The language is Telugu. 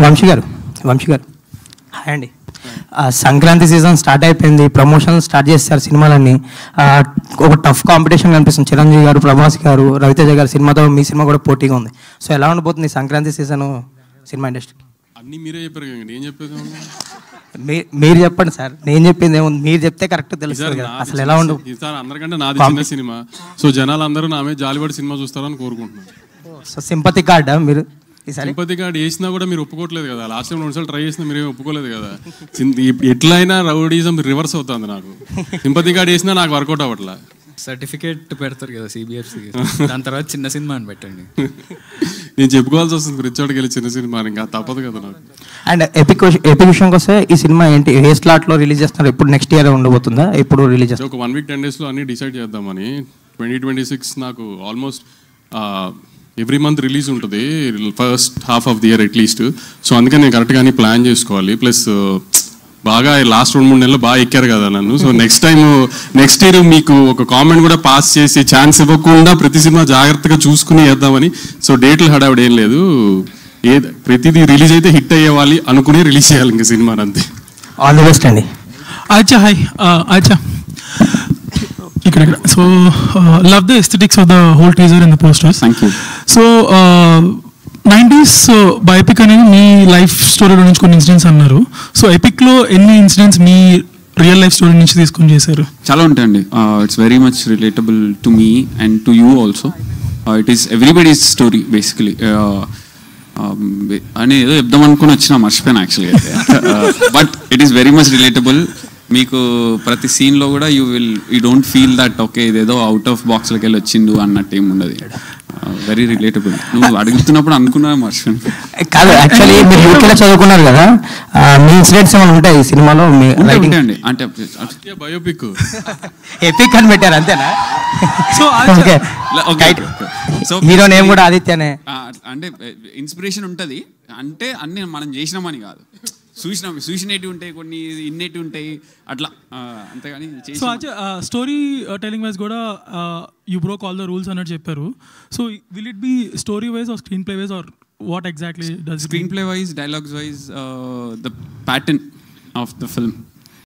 వంశీ గారు హాయ్ అండి. సంక్రాంతి సీజన్ స్టార్ట్ అయిపోయింది, ప్రమోషన్ స్టార్ట్ చేస్తారు సినిమాలన్నీ. ఒక టఫ్ కాంపిటీషన్ కనిపిస్తుంది. చిరంజీవి గారు, ప్రభాస్ గారు, రవితేజ గారు సినిమాతో మీ సినిమా కూడా పోటీగా ఉంది. సో ఎలా ఉండబోతుంది సంక్రాంతి సీజన్ సినిమా ఇండస్ట్రీకి? అన్నీ మీరే చెప్పారు కదా, నేను చెప్పేది మీరు చెప్పండి సార్, నేను చెప్పింది ఏముంది, మీరు చెప్తే కరెక్ట్ తెలుస్తుంది కదా. అసలు ఎలా ఉండదు ఈసారి అందరికంటే నాది చిన్న సినిమా, సో జనాలు అందరూ నా మీద జాలిపడి సినిమా చూస్తారని కోరుకుంటున్నాను. సో సింపతి కార్డా మీరు? సింపతి కార్డ్ వేసినా కూడా మీరు ఒప్పుకోవట్లేదు కదా. లాస్ట్ టైం 2 సార్లు ట్రై చేసినా మీరేమి ఒప్పుకోలేదు కదా. ఎట్లయినా రౌడీజం రివర్స్ అవుతుంది. నాకు సింపతి కార్డ్ వేసినా నాకు వర్కౌట్ అవ్వట్లా. సర్టిఫికేట్ పెడతారు కదా సిబిఎఫ్సి, దాని తర్వాత చిన్న సినిమా అని పెట్టండి. నేను చెప్పుకోవాల్సి వస్తుంది రిచోడ్కి వెళ్ళి చిన్న సినిమా, ఇంకా తప్పదు కదా నాకు. అండ్ ఎపిక్ విషయంకి వస్తే ఈ సినిమా ఏంటి, ఏ స్లాట్లో రిలీజ్ చేస్తున్నారు? ఎప్పుడు నెక్స్ట్ ఇయర్ ఉండబోతుందా? ఎప్పుడు రిలీజ్ చేస్తారు? ఒక 1 వీక్ 10 డేస్లో అన్ని డిసైడ్ చేద్దామని. 2026 నాకు ఆల్మోస్ట్ ఎవ్రీ మంత్ రిలీజ్ ఉంటుంది, first half of the year at least. So అందుకని నేను కరెక్ట్గా అన్ని ప్లాన్ చేసుకోవాలి. ప్లస్ బాగా లాస్ట్ 2-3 నెలలు బాగా ఎక్కారు కదా నన్ను. సో నెక్స్ట్ ఇయర్ మీకు ఒక కామెంట్ కూడా పాస్ చేసి ఛాన్స్ ఇవ్వకుండా ప్రతి సినిమా జాగ్రత్తగా చూసుకుని వేద్దామని. సో డేట్లు హడావిడి ఏం లేదు, ప్రతిదీ రిలీజ్ అయితే హిట్ అయ్యేవాలి అనుకుని రిలీజ్ చేయాలి ఇంకా సినిమా, అంతే. ఆల్ ది బెస్ట్ అండి. Acha, hi. Acha. So, love the aesthetics of the whole teaser and the posters. Thank you. So, 90s biopic అనేది మీ లైఫ్ స్టోరీలో నుంచి కొన్ని ఇన్సిడెంట్స్ అన్నారు. సో ఎపిక్లో ఎన్ని ఇన్సిడెంట్స్ మీ రియల్ లైఫ్ స్టోరీ నుంచి తీసుకొని చేశారు? చాలా ఉంటాయండి. It's very much relatable to me and to you also. It is everybody's story basically. అని ఏదో చెప్దాం అనుకుని వచ్చినా మర్చిపోయాను యాక్చువల్గా అయితే. But it is very much relatable. మీకు ప్రతి సీన్లో కూడా you don't feel that okay ఇదేదో అవుట్ ఆఫ్ బాక్స్లోకి వెళ్ళి వచ్చిండు అన్నట్టు ఏమి ఉండదు. Very relatable. నువ్వు అడుగుతున్నప్పుడు అనుకున్నా మర్చిపోయాను. కాదు, యాక్చువల్లీ మీరు యూకేలో చదువుకున్నారు కదా, మీ ఇన్సిడెంట్స్ ఏమైనా ఉంటాయి ఈ సినిమాలో? అండి అంటే బయోపిక్ ఎపిక్ అని పెట్టారు అంతేనా? సో సో హీరో నేమ్ కూడా ఆదిత్యనే. అంటే ఇన్స్పిరేషన్ ఉంటుంది, అంటే అన్ని మనం చేసినామని కాదు, చూసినవి ఉంటాయి, కొన్ని ఇన్నేటివి ఉంటాయి అట్లా, అంతేగాని. సో స్టోరీ టెలింగ్ వైజ్ కూడా you broke all the rules అన్నట్టు చెప్పారు. So will it be story wise or screenplay wise or what exactly does? Screenplay wise, dialogues wise, the pattern of the film.